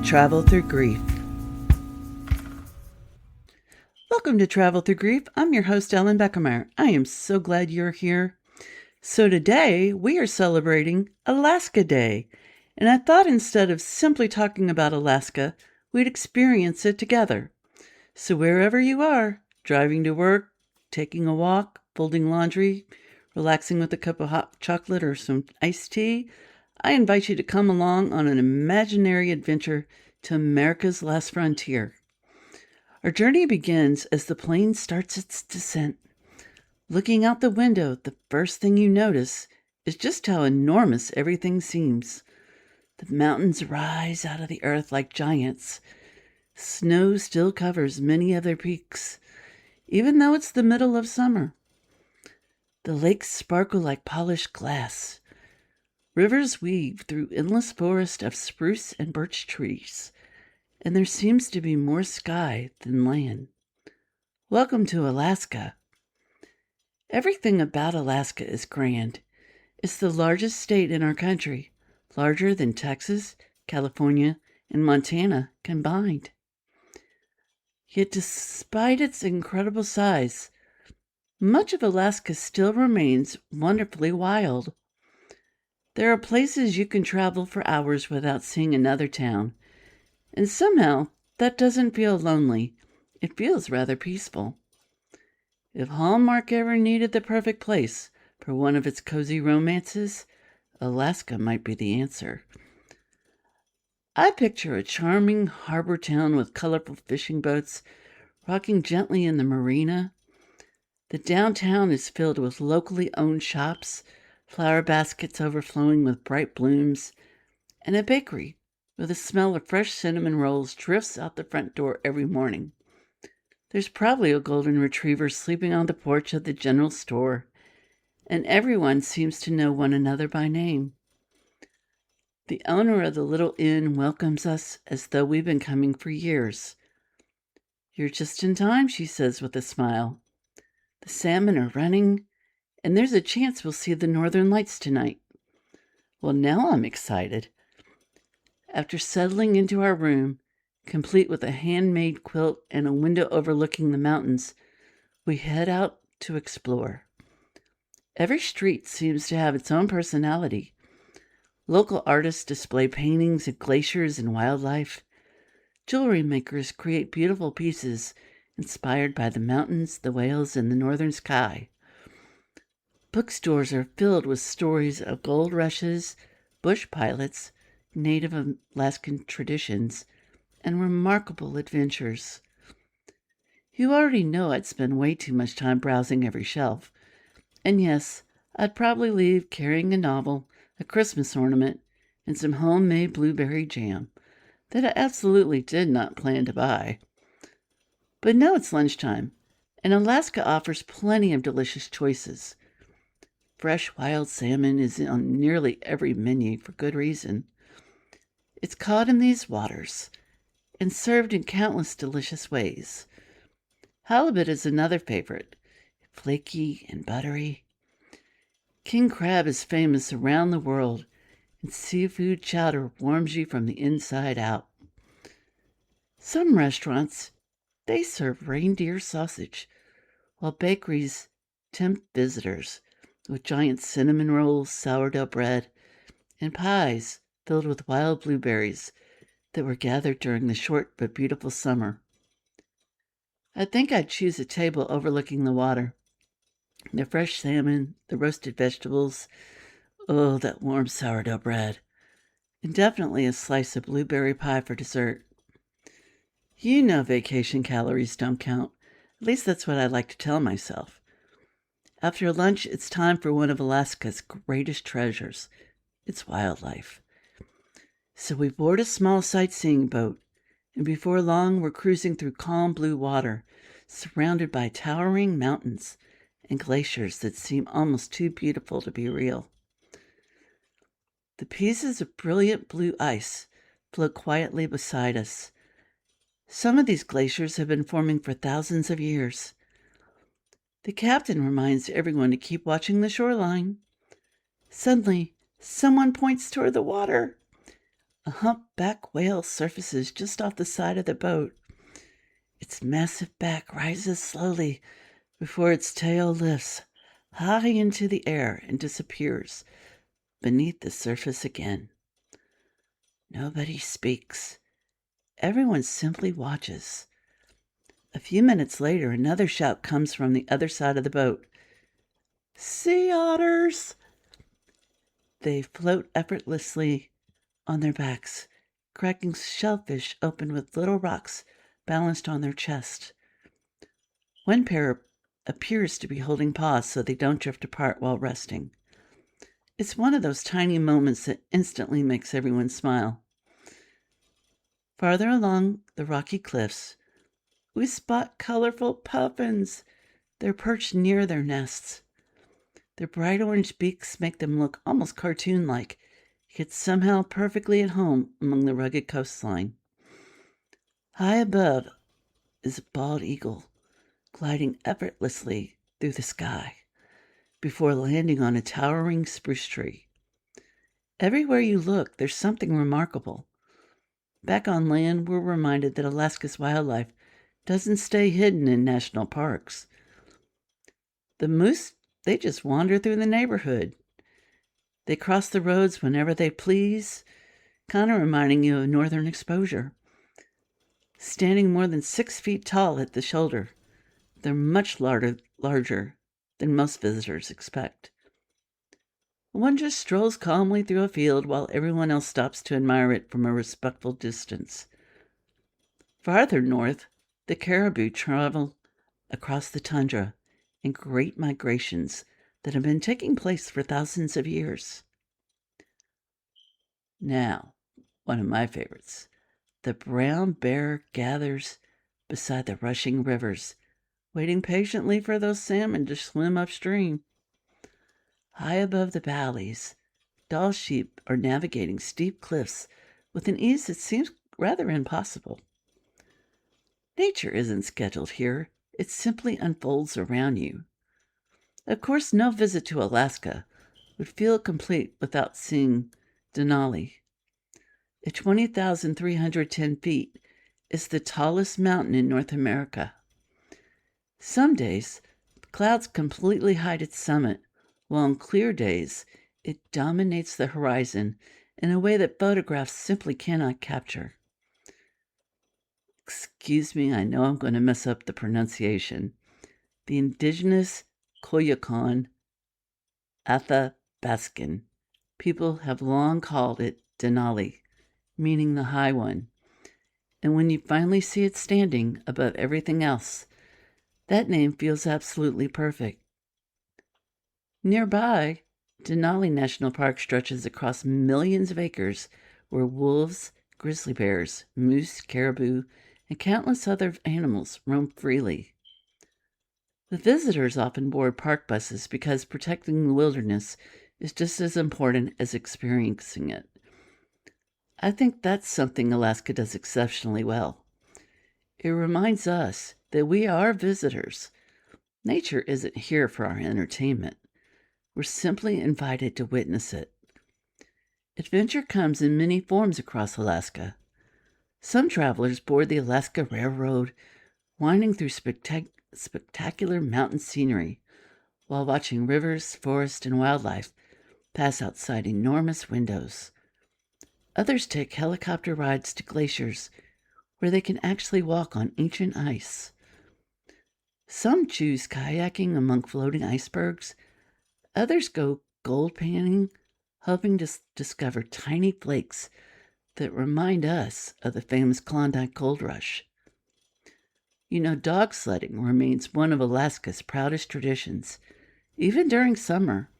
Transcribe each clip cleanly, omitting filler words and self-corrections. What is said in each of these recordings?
Travel Thru Grief. Welcome to Travel Thru Grief. I'm your host, Ellen Beckemeyer. I am so glad you're here. So today we are celebrating Alaska Day, and I thought instead of simply talking about Alaska, we'd experience it together. So wherever you are, driving to work, taking a walk, folding laundry, relaxing with a cup of hot chocolate or some iced tea, I invite you to come along on an imaginary adventure to America's last frontier. Our journey begins as the plane starts its descent. Looking out the window, the first thing you notice is just how enormous everything seems. The mountains rise out of the earth like giants. Snow still covers many of their peaks, even though it's the middle of summer. The lakes sparkle like polished glass. Rivers weave through endless forest of spruce and birch trees, and there seems to be more sky than land. Welcome to Alaska. Everything about Alaska is grand. It's the largest state in our country, larger than Texas, California, and Montana combined. Yet despite its incredible size, much of Alaska still remains wonderfully wild. There are places you can travel for hours without seeing another town, and somehow that doesn't feel lonely. It feels rather peaceful. If Hallmark ever needed the perfect place for one of its cozy romances, Alaska might be the answer. I picture a charming harbor town with colorful fishing boats rocking gently in the marina. The downtown is filled with locally owned shops, flower baskets overflowing with bright blooms, and a bakery where the smell of fresh cinnamon rolls drifts out the front door every morning. There's probably a golden retriever sleeping on the porch of the general store, and everyone seems to know one another by name. The owner of the little inn welcomes us as though we've been coming for years. "You're just in time," she says with a smile. "The salmon are running, and there's a chance we'll see the northern lights tonight." Well, now I'm excited. After settling into our room, complete with a handmade quilt and a window overlooking the mountains, we head out to explore. Every street seems to have its own personality. Local artists display paintings of glaciers and wildlife. Jewelry makers create beautiful pieces inspired by the mountains, the whales, and the northern sky. Bookstores are filled with stories of gold rushes, bush pilots, native Alaskan traditions, and remarkable adventures. You already know I'd spend way too much time browsing every shelf. And yes, I'd probably leave carrying a novel, a Christmas ornament, and some homemade blueberry jam that I absolutely did not plan to buy. But now it's lunchtime, and Alaska offers plenty of delicious choices. Fresh wild salmon is on nearly every menu for good reason. It's caught in these waters and served in countless delicious ways. Halibut is another favorite, flaky and buttery. King crab is famous around the world, and seafood chowder warms you from the inside out. Some restaurants, they serve reindeer sausage, while bakeries tempt visitors with giant cinnamon rolls, sourdough bread, and pies filled with wild blueberries that were gathered during the short but beautiful summer. I think I'd choose a table overlooking the water. The fresh salmon, the roasted vegetables, oh, that warm sourdough bread, and definitely a slice of blueberry pie for dessert. You know vacation calories don't count. At least that's what I like to tell myself. After lunch, it's time for one of Alaska's greatest treasures, its wildlife. So we board a small sightseeing boat, and before long we're cruising through calm blue water, surrounded by towering mountains and glaciers that seem almost too beautiful to be real. The pieces of brilliant blue ice float quietly beside us. Some of these glaciers have been forming for thousands of years. The captain reminds everyone to keep watching the shoreline. Suddenly, someone points toward the water. A humpback whale surfaces just off the side of the boat. Its massive back rises slowly before its tail lifts high into the air and disappears beneath the surface again. Nobody speaks. Everyone simply watches. A few minutes later, another shout comes from the other side of the boat. Sea otters! They float effortlessly on their backs, cracking shellfish open with little rocks balanced on their chest. One pair appears to be holding paws so they don't drift apart while resting. It's one of those tiny moments that instantly makes everyone smile. Farther along the rocky cliffs, we spot colorful puffins. They're perched near their nests. Their bright orange beaks make them look almost cartoon-like, yet somehow perfectly at home among the rugged coastline. High above is a bald eagle, gliding effortlessly through the sky before landing on a towering spruce tree. Everywhere you look, there's something remarkable. Back on land, we're reminded that Alaska's wildlife doesn't stay hidden in national parks. The moose, they just wander through the neighborhood. They cross the roads whenever they please, kind of reminding you of northern exposure. Standing more than 6 feet tall at the shoulder, they're much larger than most visitors expect. One just strolls calmly through a field while everyone else stops to admire it from a respectful distance. Farther north, the caribou travel across the tundra in great migrations that have been taking place for thousands of years. Now, one of my favorites, the brown bear gathers beside the rushing rivers, waiting patiently for those salmon to swim upstream. High above the valleys, Dall sheep are navigating steep cliffs with an ease that seems rather impossible. Nature isn't scheduled here. It simply unfolds around you. Of course, no visit to Alaska would feel complete without seeing Denali. At 20,310 feet, is the tallest mountain in North America. Some days, clouds completely hide its summit, while on clear days, it dominates the horizon in a way that photographs simply cannot capture. Excuse me, I know I'm going to mess up the pronunciation. The indigenous Koyukon Athabascan people have long called it Denali, meaning the high one. And when you finally see it standing above everything else, that name feels absolutely perfect. Nearby, Denali National Park stretches across millions of acres where wolves, grizzly bears, moose, caribou, and countless other animals roam freely. The visitors often board park buses because protecting the wilderness is just as important as experiencing it. I think that's something Alaska does exceptionally well. It reminds us that we are visitors. Nature isn't here for our entertainment. We're simply invited to witness it. Adventure comes in many forms across Alaska. Some travelers board the Alaska Railroad, winding through spectacular mountain scenery while watching rivers, forests, and wildlife pass outside enormous windows. Others take helicopter rides to glaciers where they can actually walk on ancient ice. Some choose kayaking among floating icebergs. Others go gold panning, hoping to discover tiny flakes that remind us of the famous Klondike Gold Rush. You know, dog sledding remains one of Alaska's proudest traditions. Even during summer,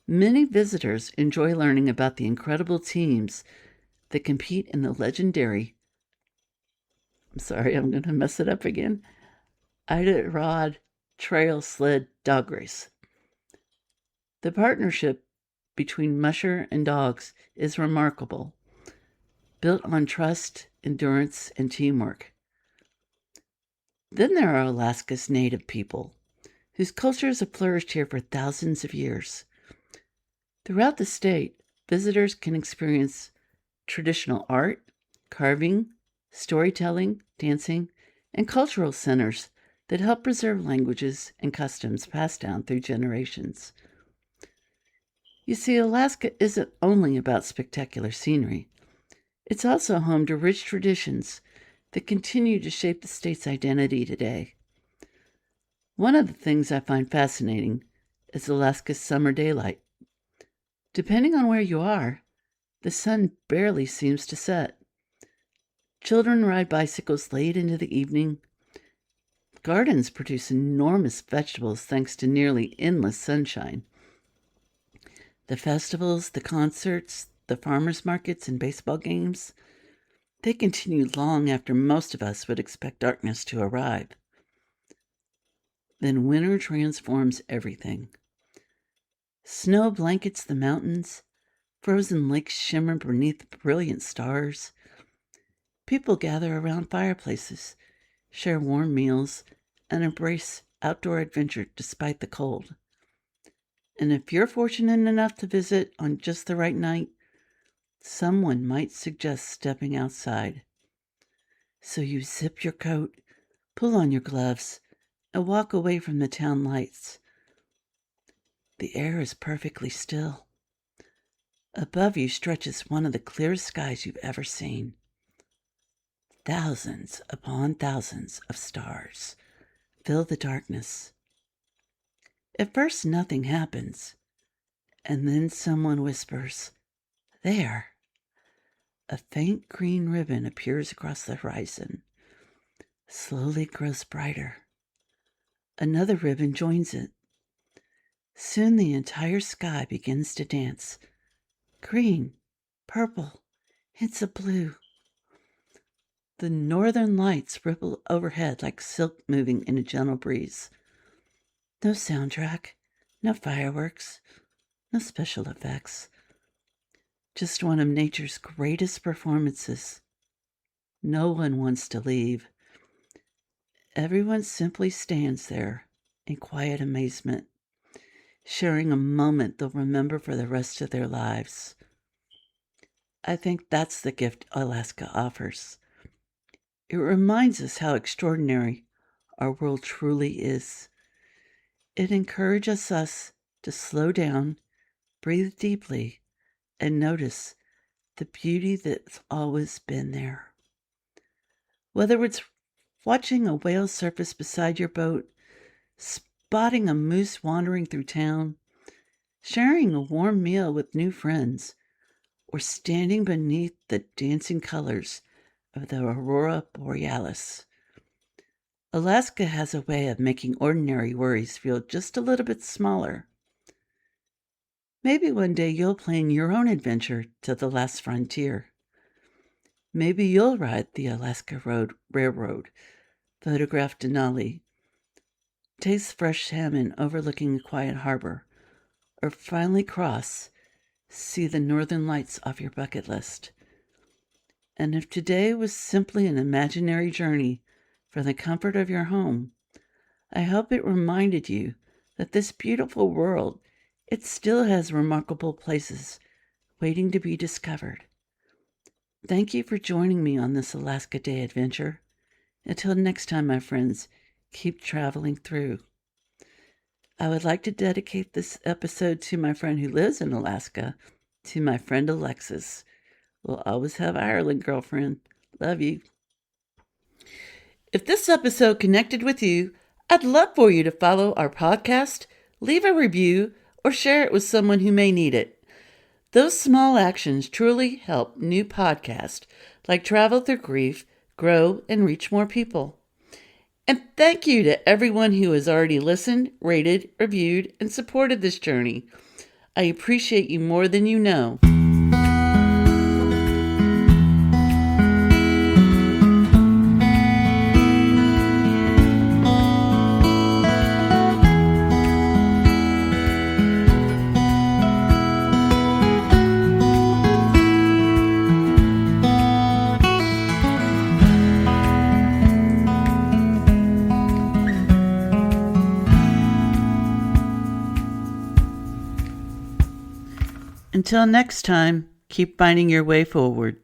many visitors enjoy learning about the incredible teams that compete in the legendary, I'm going to mess it up again, Iditarod Trail Sled Dog Race. The partnership between musher and dogs is remarkable, built on trust, endurance, and teamwork. Then there are Alaska's native people, whose cultures have flourished here for thousands of years. Throughout the state, visitors can experience traditional art, carving, storytelling, dancing, and cultural centers that help preserve languages and customs passed down through generations. You see, Alaska isn't only about spectacular scenery. It's also home to rich traditions that continue to shape the state's identity today. One of the things I find fascinating is Alaska's summer daylight. Depending on where you are, the sun barely seems to set. Children ride bicycles late into the evening. Gardens produce enormous vegetables thanks to nearly endless sunshine. The festivals, the concerts, the farmers markets, and baseball games, they continue long after most of us would expect darkness to arrive. Then winter transforms everything. Snow blankets the mountains, frozen lakes shimmer beneath brilliant stars. People gather around fireplaces, share warm meals, and embrace outdoor adventure despite the cold. And if you're fortunate enough to visit on just the right night, someone might suggest stepping outside. So you zip your coat, pull on your gloves, and walk away from the town lights. The air is perfectly still. Above you stretches one of the clearest skies you've ever seen. Thousands upon thousands of stars fill the darkness. At first, nothing happens, and then someone whispers, "There." A faint green ribbon appears across the horizon, slowly grows brighter. Another ribbon joins it. Soon the entire sky begins to dance. Green, purple, hints of blue. The northern lights ripple overhead like silk moving in a gentle breeze. No soundtrack, no fireworks, no special effects. Just one of nature's greatest performances. No one wants to leave. Everyone simply stands there in quiet amazement, sharing a moment they'll remember for the rest of their lives. I think that's the gift Alaska offers. It reminds us how extraordinary our world truly is. It encourages us to slow down, breathe deeply, and notice the beauty that's always been there. Whether it's watching a whale surface beside your boat, spotting a moose wandering through town, sharing a warm meal with new friends, or standing beneath the dancing colors of the aurora borealis. Alaska has a way of making ordinary worries feel just a little bit smaller. Maybe one day you'll plan your own adventure to the last frontier. Maybe you'll ride the Alaska Railroad, photograph Denali, taste fresh salmon overlooking a quiet harbor, or finally see the northern lights off your bucket list. And if today was simply an imaginary journey from the comfort of your home, I hope it reminded you that this beautiful world, it still has remarkable places waiting to be discovered. Thank you for joining me on this Alaska Day adventure. Until next time, my friends, keep traveling through. I would like to dedicate this episode to my friend who lives in Alaska, to my friend Alexis. We'll always have Ireland, girlfriend. Love you. If this episode connected with you, I'd love for you to follow our podcast, leave a review, or share it with someone who may need it. Those small actions truly help new podcasts like Travel Thru Grief grow and reach more people. And thank you to everyone who has already listened, rated, reviewed, and supported this journey. I appreciate you more than you know. Until next time. Keep finding your way forward.